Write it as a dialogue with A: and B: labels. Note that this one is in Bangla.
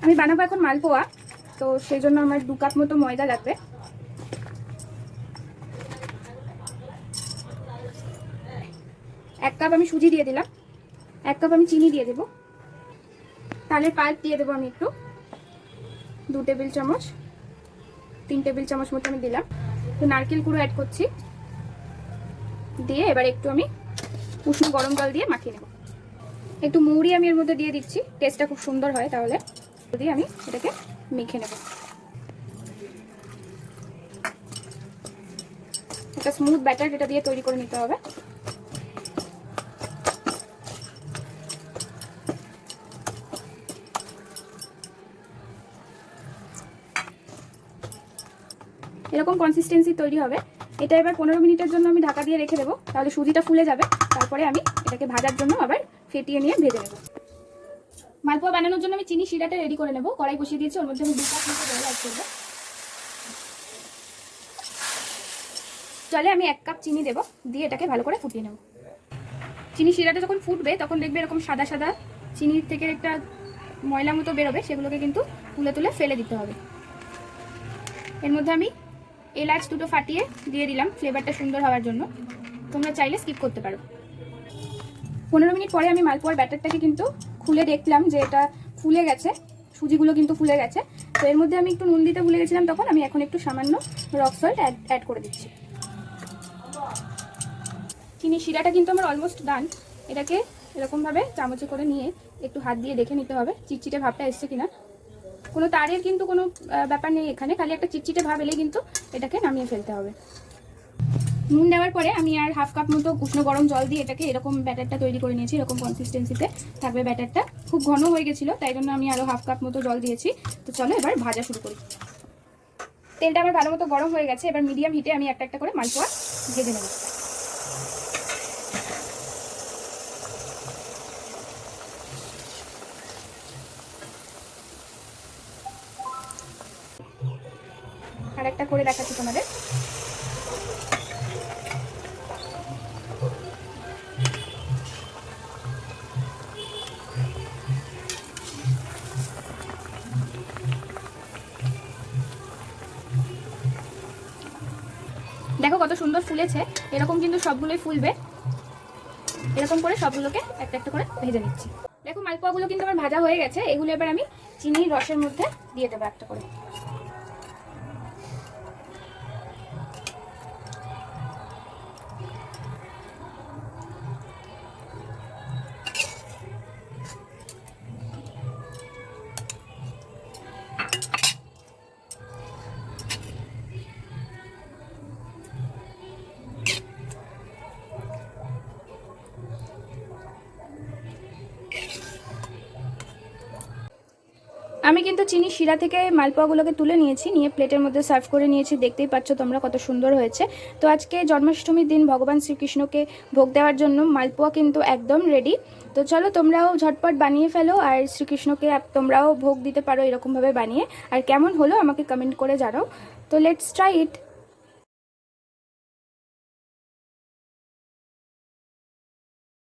A: আমি বানাবো এখন মালপোয়া, তো সেই জন্য আমার 2 কাপ মতো ময়দা লাগবে। এক কাপ আমি সুজি দিয়ে দিলাম, 1 কাপ আমি চিনি দিয়ে দেবো, তালের পাল্প দিয়ে দেবো আমি একটু 2 টেবিল চামচ, 3 টেবিল চামচ মতো আমি দিলাম। তো নারকেল কুড়ো অ্যাড করছি, দিয়ে এবার একটু আমি উষ্ণ গরম জল দিয়ে মাখিয়ে নেব। একটু মৌরি আমি এর মধ্যে দিয়ে দিচ্ছি, টেস্টটা খুব সুন্দর হয়। তাহলে দিয়ে আমি এটাকে মেখে নেব। একটা স্মুথ ব্যাটার এটা দিয়ে তৈরি করে নিতে হবে। এরকম কনসিস্টেন্সি তৈরি হবে। এটা এবার 15 মিনিটের জন্য আমি ঢাকা দিয়ে রেখে দেবো, তাহলে সুজিটা ফুলে যাবে। তারপরে আমি এটাকে ভাজার জন্য আবার ফেটিয়ে নিয়ে ভেজে নেব। মালপোয়া বানানোর জন্য আমি চিনি শিরাটা রেডি করে নেব। কড়াই বসিয়ে দিয়েছি, ওর মধ্যে আমি 2 কাপ মতো জল অ্যাড করবো। জলে আমি 1 কাপ চিনি দেবো, দিয়ে এটাকে ভালো করে ফুটিয়ে নেব। চিনি শিরাটা যখন ফুটবে তখন দেখবে এরকম সাদা সাদা চিনির থেকে একটা ময়লা মতো বেরোবে, সেগুলোকে কিন্তু তুলে তুলে ফেলে দিতে হবে। এর মধ্যে আমি এলাচ 2টো ফাটিয়ে দিয়ে দিলাম ফ্লেভারটা সুন্দর হওয়ার জন্য। তোমরা চাইলে স্কিপ করতে পারো। 15 মিনিট পরে আমি মালপোয়ার ব্যাটারটাকে কিন্তু খুলে দেখলাম যে এটা ফুলে গেছে, সুজিগুলো কিন্তু ফুলে গেছে। তো এর মধ্যে আমি একটু নুন দিতে ভুলে গেছিলাম, তখন আমি এখন একটু সামান্য রক সল্ট অ্যাড করে দিচ্ছি। চিনি শিরাটা কিন্তু আমার অলমোস্ট ডান। এটাকে এরকমভাবে চামচে করে নিয়ে একটু হাত দিয়ে দেখে নিতে হবে চিটচিটে ভাবটা এসছে কিনা। কোনো তারের কিন্তু কোনো ব্যাপার নেই এখানে, খালি একটা চিটচিটে ভাব এলেই কিন্তু এটাকে নামিয়ে ফেলতে হবে। নুন দেওয়ার পরে আমি আর 1/2 কাপ মতো উষ্ণ গরম জল দিয়ে এটাকে এরকম ব্যাটারটা তৈরি করে নিয়েছি। এরকম কনসিস্টেন্সিতে থাকবে ব্যাটারটা, খুব ঘন হয়ে গেছিলো, তাই জন্য আমি আরও 1/2 কাপ মতো জল দিয়েছি। তো চলো এবার ভাজা শুরু করি। তেলটা আমার ভালো মতো গরম হয়ে গেছে, এবার মিডিয়াম হিটে আমি একটা একটা করে মালপোয়া ভেজে নেব। আর একটা করে দেখাচ্ছি তোমাদের। দেখো কত সুন্দর ফুলেছে, এরকম কিন্তু সবগুলোই ফুলবে। এরকম করে সবগুলোকে একটা একটা করে ভেজে নিচ্ছি। দেখো মালপোয়াগুলো কিন্তু আমার ভাজা হয়ে গেছে, এগুলো এবার আমি চিনির রসের মধ্যে দিয়ে দেবো একটা করে। আমি কিন্তু চিনি শিরা থেকে মালপোয়াগুলোকে তুলে নিয়েছি, নিয়ে প্লেটের মধ্যে সার্ভ করে নিয়েছি। দেখতেই পাচ্ছ তোমরা কত সুন্দর হয়েছে। তো আজকে জন্মাষ্টমীর দিন ভগবান শ্রীকৃষ্ণকে ভোগ দেওয়ার জন্য মালপোয়া কিন্তু একদম রেডি। তো চলো তোমরাও ঝটপট বানিয়ে ফেলো, আর শ্রীকৃষ্ণকে তোমরাও ভোগ দিতে পারো এরকমভাবে বানিয়ে। আর কেমন হলো আমাকে কমেন্ট করে জানাও। তো লেটস ট্রাই ইট।